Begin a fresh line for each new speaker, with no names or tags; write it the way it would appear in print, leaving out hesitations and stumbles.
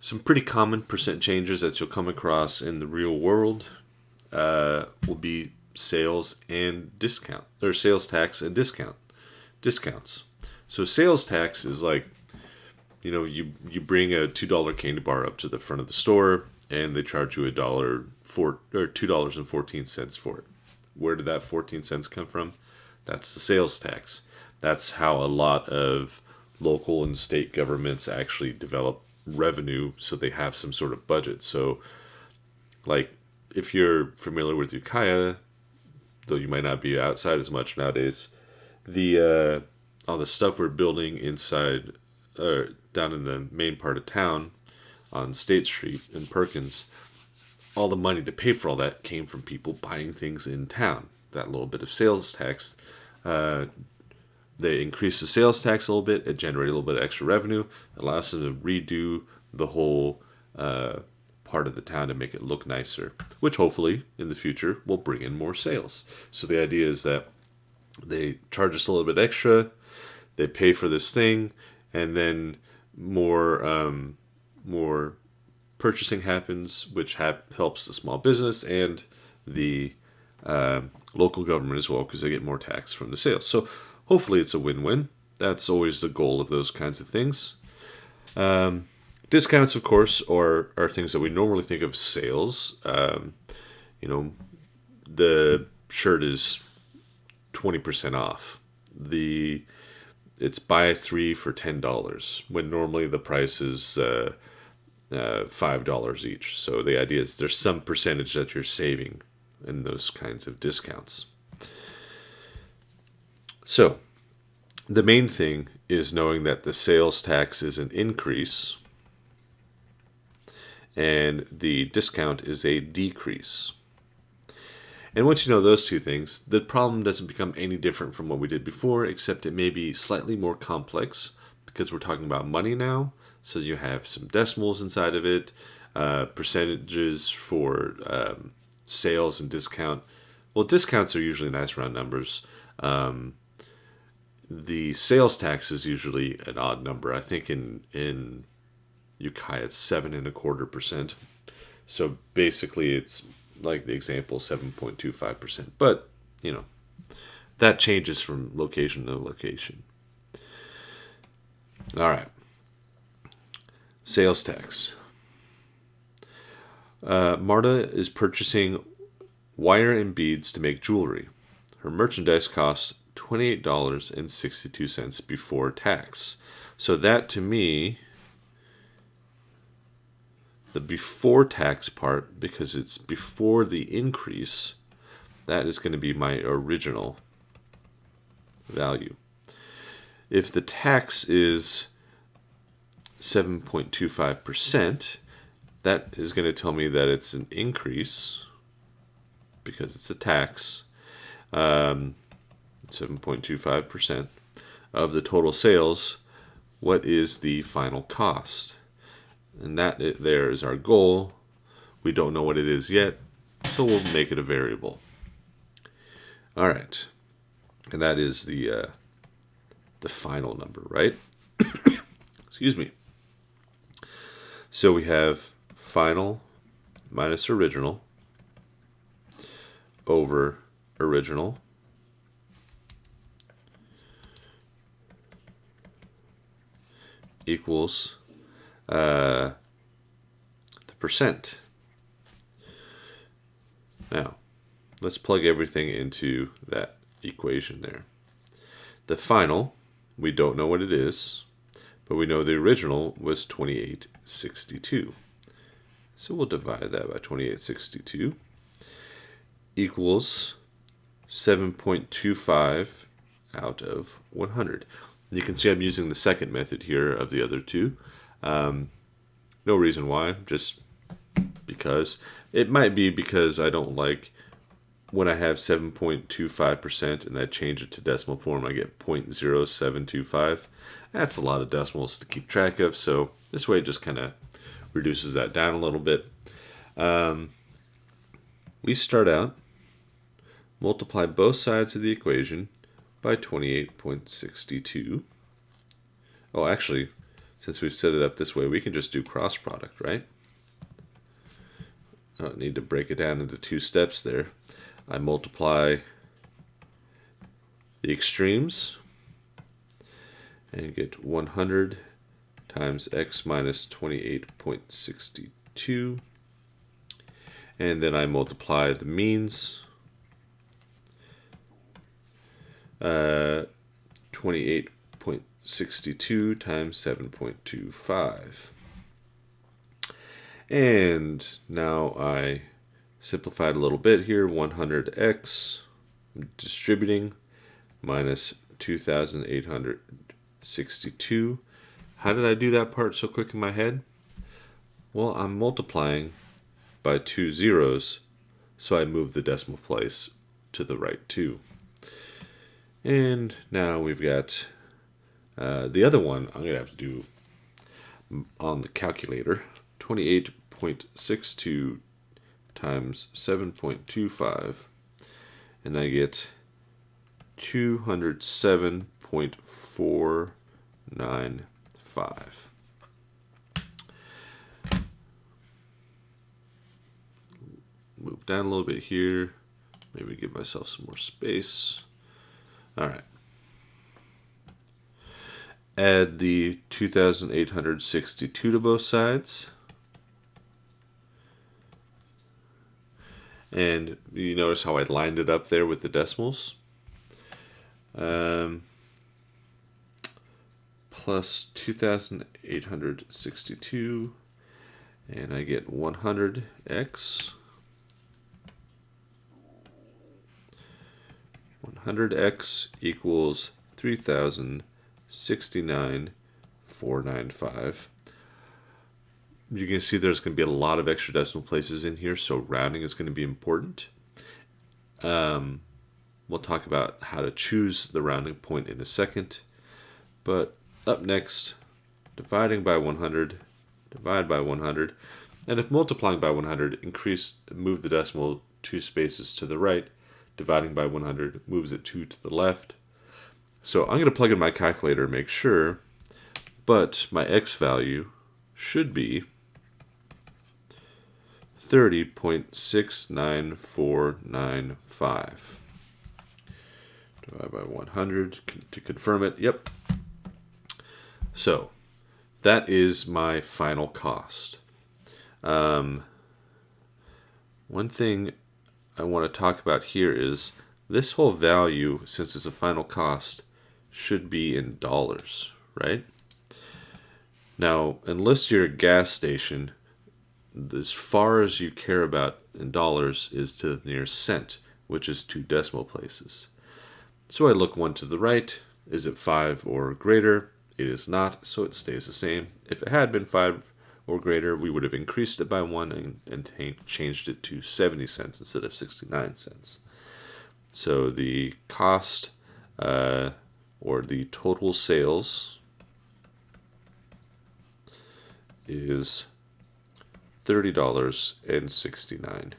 Some pretty common percent changes that you'll come across in the real world will be sales and discount, or sales tax and discounts. So sales tax is like, you bring a $2 candy bar up to the front of the store and they charge you $2.14 for it. Where did that 14 cents come from? That's the sales tax. That's how a lot of local and state governments actually develop revenue, so they have some sort of budget. So, like, if you're familiar with Ukiah, though you might not be outside as much nowadays, the all the stuff we're building inside, down in the main part of town, on State Street in Perkins, all the money to pay for all that came from people buying things in town. That little bit of sales tax, uh, they increase the sales tax a little bit, it generates a little bit of extra revenue, allows them to redo the whole part of the town to make it look nicer, which hopefully in the future will bring in more sales. So the idea is that they charge us a little bit extra, they pay for this thing, and then more purchasing happens, which helps the small business and the local government as well, because they get more tax from the sales. So hopefully it's a win-win. That's always the goal of those kinds of things. Discounts, of course, are things that we normally think of sales. You know, the shirt is 20% off. It's buy three for $10 when normally the price is $5 each. So the idea is there's some percentage that you're saving in those kinds of discounts. So the main thing is knowing that the sales tax is an increase and the discount is a decrease. And once you know those two things, the problem doesn't become any different from what we did before, except it may be slightly more complex because we're talking about money now. So you have some decimals inside of it, percentages for sales and discount. Well, discounts are usually nice round numbers. The sales tax is usually an odd number. I think in Ukiah it's 7.25%. So basically, it's like the example 7.25%. But that changes from location to location. All right, sales tax. Marta is purchasing wire and beads to make jewelry. Her merchandise costs $28.62 before tax. So that to me, the before tax part, because it's before the increase, that is going to be my original value. If the tax is 7.25%, that is going to tell me that it's an increase because it's a tax. 7.25% of the total sales. What is the final cost? And that there is our goal. We don't know what it is yet, so we'll make it a variable. All right, and that is the final number, right? Excuse me. So we have final minus original over original equals the percent. Now, let's plug everything into that equation there. The final, we don't know what it is, but we know the original was 2862. So we'll divide that by 2862 equals 7.25 out of 100. You can see I'm using the second method here of the other two. No reason why, just because. It might be because I don't like when I have 7.25% and I change it to decimal form, I get 0.0725. That's a lot of decimals to keep track of, so this way it just kind of reduces that down a little bit. We start out, multiply both sides of the equation by 28.62. Oh, actually, since we've set it up this way, we can just do cross product, right? I don't need to break it down into two steps there. I multiply the extremes and get 100 times x minus 28.62. And then I multiply the means. 28.62 times 7.25. And now I simplified a little bit here. 100x distributing minus 2,862. How did I do that part so quick in my head? Well, I'm multiplying by two zeros, so I move the decimal place to the right too. And now we've got the other one I'm going to have to do on the calculator. 28.62 times 7.25, and I get 207.495. Move down a little bit here. Maybe give myself some more space. All right. Add the 2,862 to both sides. And you notice how I lined it up there with the decimals. Plus 2,862. And I get 100x. 100x equals 3,069,495. You can see there's going to be a lot of extra decimal places in here, so rounding is going to be important. We'll talk about how to choose the rounding point in a second. But up next, dividing by 100, divide by 100. And if multiplying by 100, move the decimal 2 spaces to the right. Dividing by 100 moves it 2 to the left. So I'm going to plug in my calculator and make sure, but my x value should be 30.69495. Divide by 100 to confirm it. Yep. So that is my final cost. One thing I want to talk about here is this whole value, since it's a final cost, should be in dollars, right? Now, unless you're a gas station, as far as you care about in dollars is to the nearest cent, which is 2 decimal places. So I look one to the right. Is it 5 or greater? It is not, so it stays the same. If it had been 5 or greater, we would have increased it by 1 and changed it to 70 cents instead of 69 cents. So the cost or the total sales is $30.69.